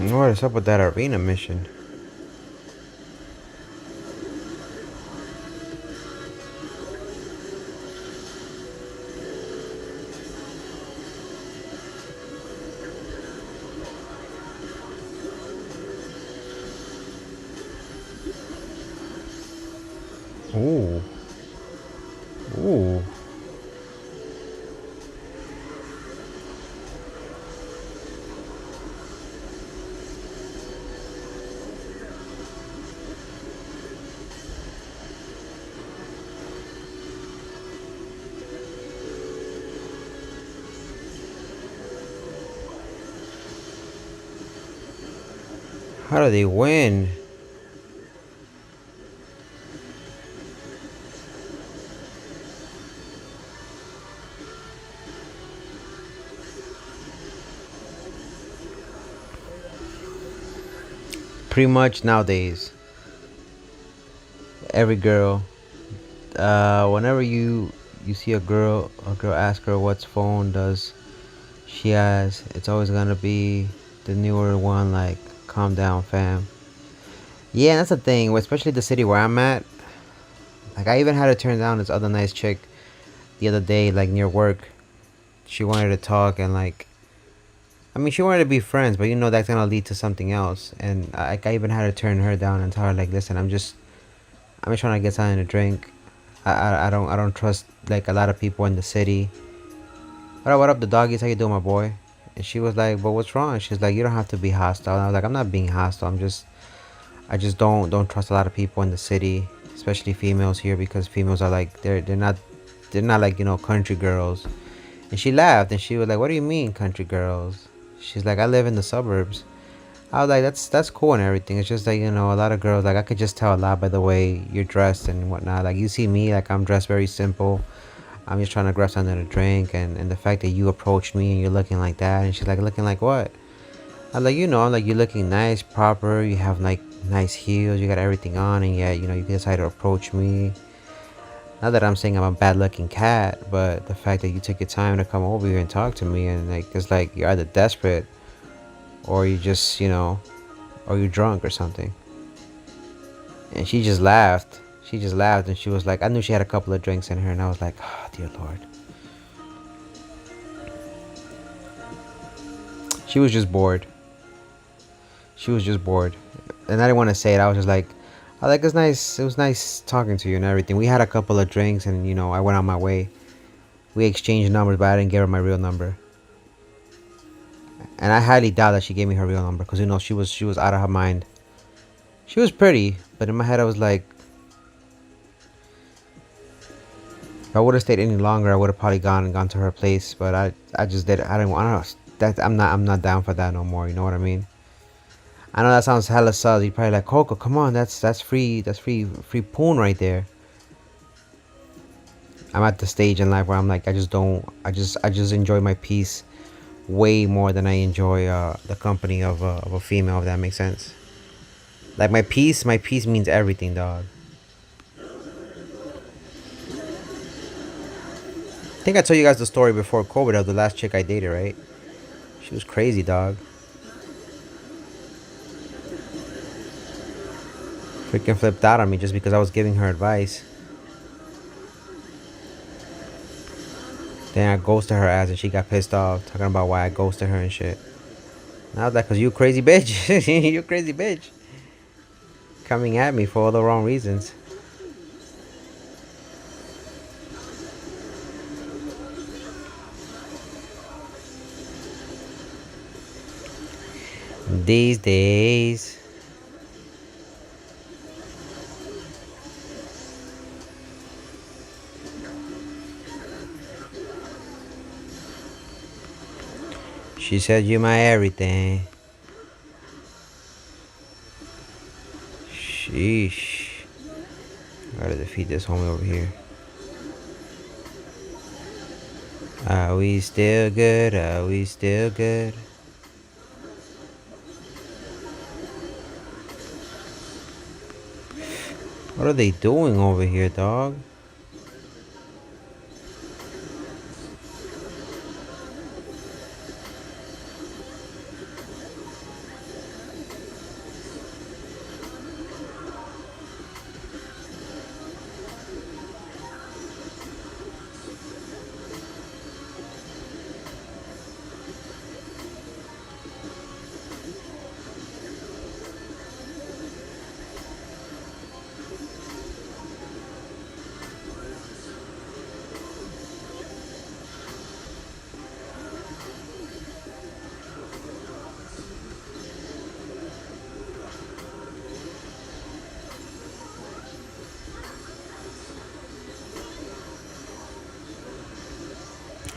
What is up with that arena mission? Ooh. Ooh. How do they win? Pretty much nowadays, every girl, whenever you see a girl ask her what phone does she has, it's always gonna be the newer one. Like, calm down, fam. Yeah, that's the thing, especially the city where I'm at. Like, I even had to turn down this other nice chick the other day, like, near work. She wanted to talk, and like, I mean, she wanted to be friends, but that's gonna lead to something else. And I even had to turn her down and tell her, like, listen, I'm just trying to get something to drink. I don't trust like a lot of people in the city. What up, the doggies? How you doing, my boy? And she was like, but what's wrong? She's like, you don't have to be hostile. And I was like, I'm not being hostile. I just don't trust a lot of people in the city, especially females here, because females are like, they're not like, country girls. And she laughed and she was like, what do you mean, country girls? She's like, I live in the suburbs. I was like, that's cool and everything. It's just like, a lot of girls, like, I could just tell a lot by the way you're dressed and whatnot. Like, you see me, like, I'm dressed very simple. I'm just trying to grab something to drink, and the fact that you approached me and you're looking like that, and she's like, looking like what? I'm like, I'm like, you're looking nice, proper, you have like nice heels, you got everything on, and yet, you decide to approach me. Not that I'm saying I'm a bad looking cat, but the fact that you took your time to come over here and talk to me, and like, it's like you're either desperate or you just, or you're drunk or something. And she just laughed. She just laughed and she was like, I knew she had a couple of drinks in her, and I was like, oh, dear Lord. She was just bored. She was just bored, and I didn't want to say it. I was just like, "I like it's nice. It was nice talking to you and everything." We had a couple of drinks, and I went on my way. We exchanged numbers, but I didn't give her my real number. And I highly doubt that she gave me her real number because she was out of her mind. She was pretty, but in my head I was like, if I would have stayed any longer, I would have probably gone to her place. But I just did. I didn't want that. I'm not down for that no more. You know what I mean? I know that sounds hella sus. You're probably like, Coco, come on, that's free. That's free poon right there. I'm at the stage in life where I'm like, I just don't. I just enjoy my peace way more than I enjoy the company of a female. If that makes sense. Like my peace means everything, dog. I think I told you guys the story before COVID of the last chick I dated, right? She was crazy, dog. Freaking flipped out on me just because I was giving her advice. Then I ghosted her ass and she got pissed off, talking about why I ghosted her and shit. And I was like, cause you crazy bitch. You crazy bitch. Coming at me for all the wrong reasons. These days. She said you my everything. Sheesh. Gotta defeat this homie over here. Are we still good? Are we still good? What are they doing over here, dog?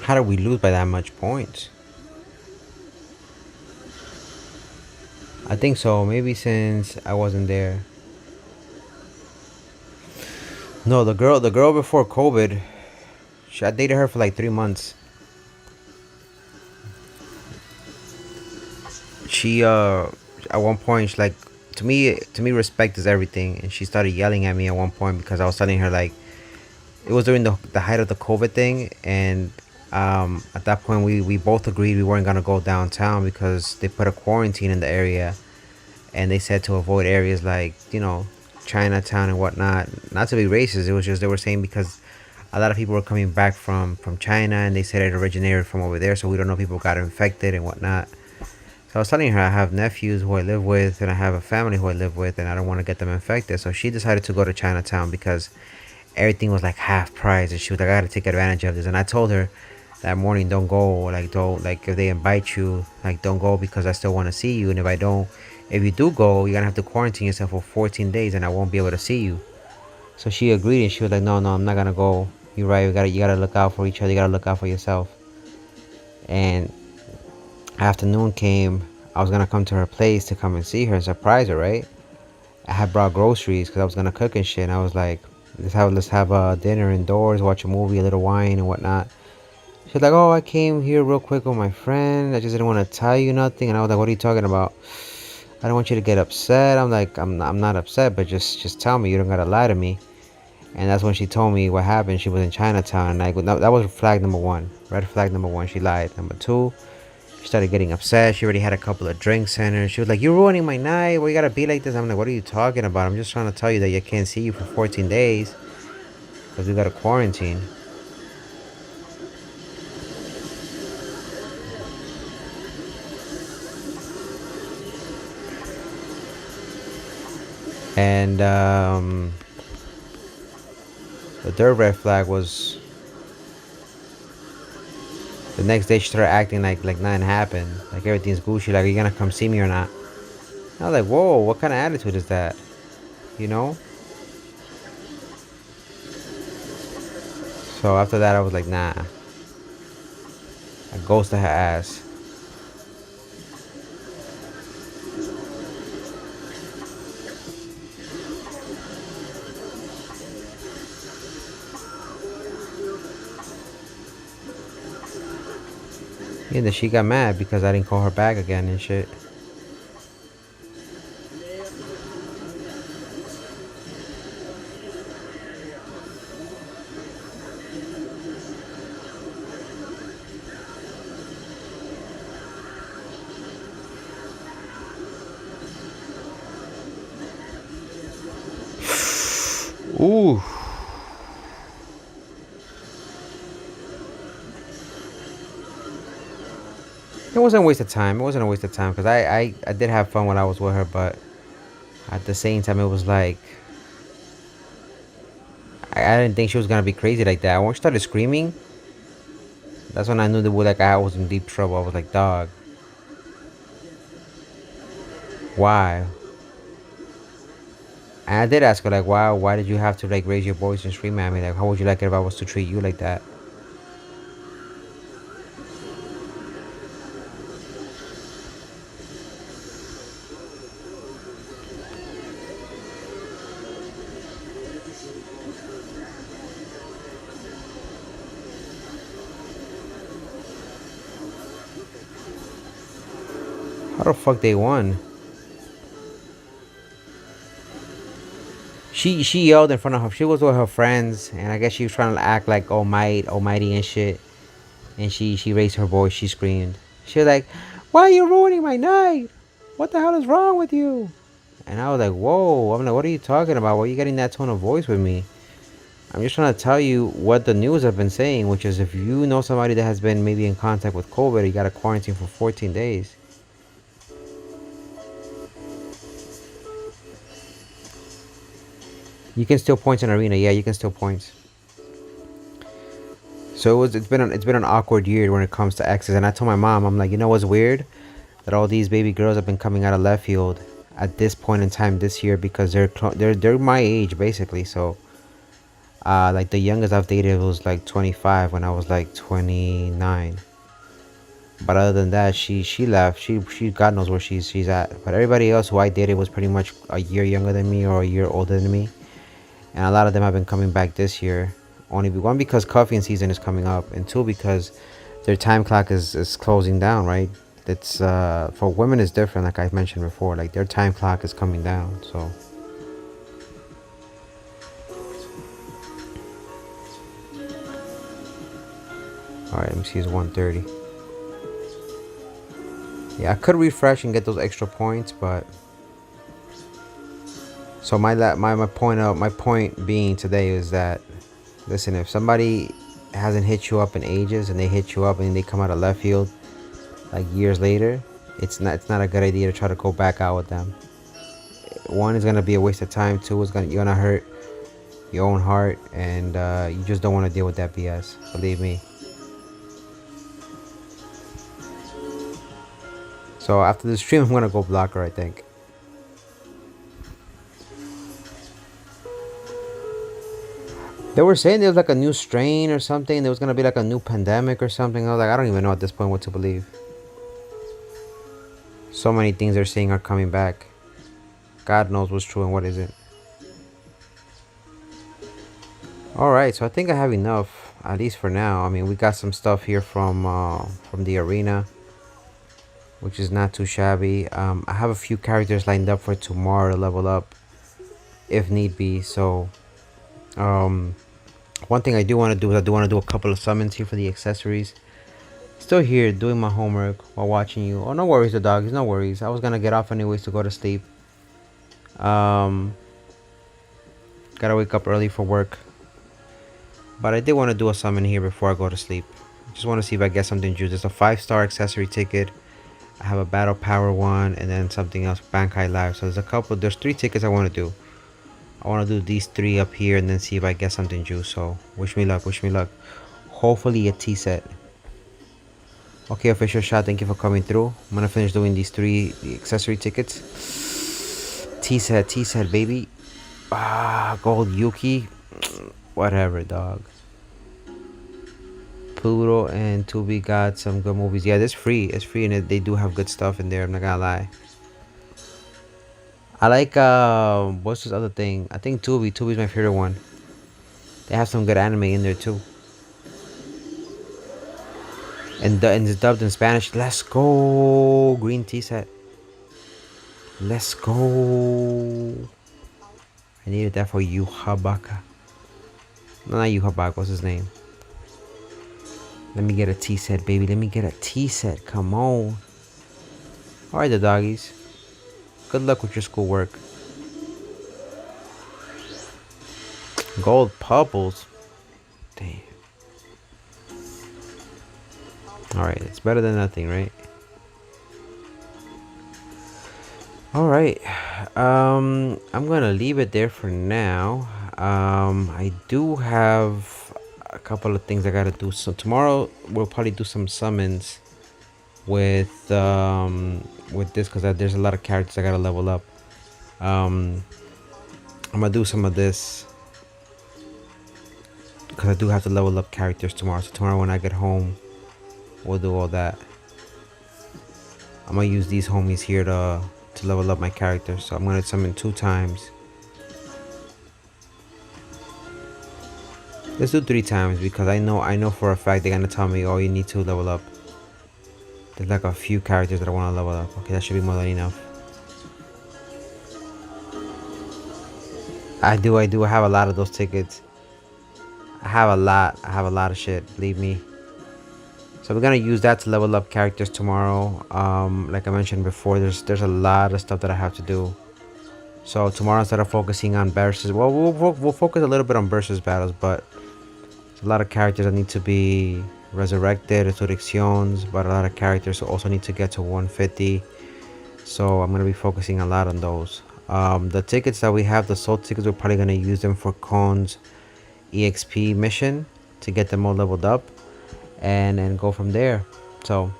How did we lose by that much points? I think so. Maybe since I wasn't there. No, the girl before COVID. I dated her for like 3 months. She at one point, she like, to me respect is everything, and she started yelling at me at one point because I was telling her like it was during the height of the COVID thing, and at that point we both agreed we weren't gonna go downtown because they put a quarantine in the area, and they said to avoid areas like Chinatown and whatnot. Not to be racist, it was just they were saying because a lot of people were coming back from China, and they said it originated from over there, so we don't know if people got infected and whatnot. So I was telling her I have nephews who I live with, and I have a family who I live with, and I don't want to get them infected. So she decided to go to Chinatown because everything was like half price, and she was like, I gotta take advantage of this. And I told her that morning, don't go. Like, don't, like, if they invite you, like, don't go because I still want to see you. And if you do go, you're gonna have to quarantine yourself for 14 days, and I won't be able to see you. So she agreed, and she was like, no, no, I'm not gonna go. You're right. You gotta look out for each other. You gotta look out for yourself. And afternoon came. I was gonna come to her place to come and see her and surprise her, right? I had brought groceries because I was gonna cook and shit. And I was like, let's have a dinner indoors, watch a movie, a little wine and whatnot. She's like, oh, I came here real quick with my friend. I just didn't want to tell you nothing. And I was like, what are you talking about? I don't want you to get upset. I'm like, I'm not upset, but just tell me. You don't gotta lie to me. And that's when she told me what happened. She was in Chinatown. And that was flag number one. Red flag number one. She lied. Number two, she started getting upset. She already had a couple of drinks in her. She was like, you're ruining my night. Why you gotta be like this? I'm like, what are you talking about? I'm just trying to tell you that you can't see you for 14 days because we got a quarantine. And the third red flag was the next day she started acting like nothing happened, like everything's Gucci, like, are you gonna come see me or not? I was like, whoa, what kind of attitude is that? You know? So after that, I was like, nah. I ghosted her ass. Yeah, then she got mad because I didn't call her back again and shit. Ooh. It wasn't a waste of time. It wasn't a waste of time because I did have fun when I was with her, but at the same time, it was like I didn't think she was gonna be crazy like that. When she started screaming, that's when I knew that like I was in deep trouble. I was like, dog, why? And I did ask her like, why did you have to like raise your voice and scream at me? Like, how would you like it if I was to treat you like that? How the fuck they won? She yelled in front of her. She was with her friends, and I guess she was trying to act like almighty and shit. And she raised her voice. She screamed. She was like, "Why are you ruining my night? What the hell is wrong with you?" And I was like, "Whoa!" I'm like, "What are you talking about? Why are you getting that tone of voice with me?" I'm just trying to tell you what the news have been saying, which is if you know somebody that has been maybe in contact with COVID, you got to quarantine for 14 days. You can still points in arena. Yeah, you can still points. So it's been an awkward year when it comes to exes. And I told my mom, I'm like, you know what's weird? That all these baby girls have been coming out of left field at this point in time this year because they're my age basically. So like the youngest I've dated was like 25 when I was like 29. But other than that, she left. She God knows where she's at. But everybody else who I dated was pretty much a year younger than me or a year older than me. And a lot of them have been coming back this year. Only one because cuffing season is coming up, and two because their time clock is closing down. Right? It's for women is different. Like I mentioned before, like their time clock is coming down. So. All right, let me see. It's 1:30. Yeah, I could refresh and get those extra points, but so my point being today is that listen, if somebody hasn't hit you up in ages and they hit you up and they come out of left field like years later, it's not a good idea to try to go back out with them. One is gonna be a waste of time. Two is you're gonna hurt your own heart, and you just don't want to deal with that BS. Believe me. So after the stream, I'm gonna go block her, I think. They were saying there was like a new strain or something. There was gonna be like a new pandemic or something. I was like, I don't even know at this point what to believe. So many things they're saying are coming back. God knows what's true and what isn't. Alright, so I think I have enough, at least for now. I mean, we got some stuff here from the arena, which is not too shabby. I have a few characters lined up for tomorrow to level up, if need be. So, one thing I do want to do is I do want to do a couple of summons here for the accessories. Still here doing my homework while watching you. Oh, no worries, the dog. No worries. I was gonna get off anyways to go to sleep. Gotta wake up early for work. But I did want to do a summon here before I go to sleep. Just want to see if I get something juice. It's a 5-star accessory ticket. I have a battle power one, and then something else, bankai live. So there's 3 tickets I want to do. I want to do these 3 up here and then see if I get something juice. So wish me luck, wish me luck. Hopefully a T set. Okay, official shot, thank you for coming through. I'm gonna finish doing these 3 accessory tickets. T set, baby. Gold Yuki. Whatever, dog. Pluto and Tubi got some good movies. Yeah, it's free. It's free, and they do have good stuff in there. I'm not gonna lie. I like what's this other thing? I think Tubi. Tubi's my favorite one. They have some good anime in there too. And it's dubbed in Spanish. Let's go, green tea set. Let's go. I needed that for Yuhabaka. No, not Yuhabaka. What's his name? Let me get a tea set, baby. Let me get a tea set. Come on. All right, the doggies. Good luck with your schoolwork. Gold purples. Damn. Alright, it's better than nothing, right? Alright. I'm gonna leave it there for now. I do have a couple of things I gotta do. So tomorrow we'll probably do some summons with this, because there's a lot of characters I gotta level up. I'm gonna do some of this because I do have to level up characters tomorrow. So tomorrow when I get home, we'll do all that. I'm gonna use these homies here to level up my character. So I'm gonna summon 2 times. Let's do 3 times, because I know for a fact they're gonna tell me, oh, you need to level up. There's like a few characters that I want to level up. Okay, that should be more than enough. I do have a lot of those tickets. I have a lot of shit, believe me. So we're gonna use that to level up characters tomorrow. Like I mentioned before, there's a lot of stuff that I have to do. So tomorrow, instead of focusing on versus, well, we'll focus a little bit on versus battles, but there's a lot of characters that need to be resurrected, resurrections, but a lot of characters also need to get to 150. So I'm gonna be focusing a lot on those. The tickets that we have, the soul tickets, we're probably gonna use them for Kone's EXP mission to get them all leveled up, and then go from there. So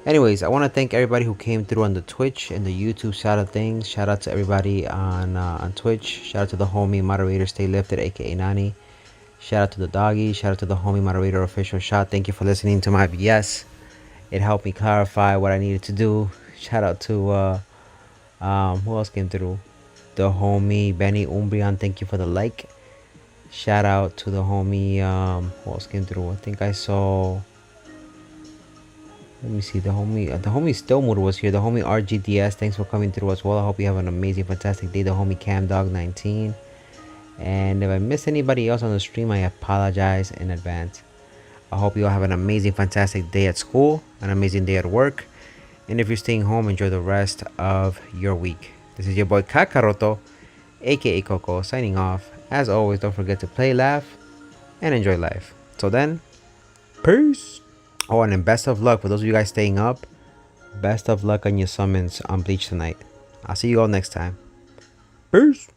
anyways, I want to thank everybody who came through on the Twitch and the YouTube side of things. Shout out to everybody on Twitch. Shout out to the homie moderator Stay Lifted, aka Nani. Shout out to the doggy. Shout out to the homie moderator Official Shot. Thank you for listening to my BS. It helped me clarify what I needed to do. Shout out to who else came through? The homie Benny Umbrian. Thank you for the like. Shout out to the homie who else came through? I think I saw, let me see, the homie Stillmood was here. The homie RGDS, thanks for coming through as well. I hope you have an amazing, fantastic day. The homie CamDog19. And if I miss anybody else on the stream, I apologize in advance. I hope you all have an amazing, fantastic day at school, an amazing day at work. And if you're staying home, enjoy the rest of your week. This is your boy Kakaroto, aka Coco, signing off. As always, don't forget to play, laugh, and enjoy life. Till then, peace. Oh, and then best of luck for those of you guys staying up. Best of luck on your summons on Bleach tonight. I'll see you all next time. Peace.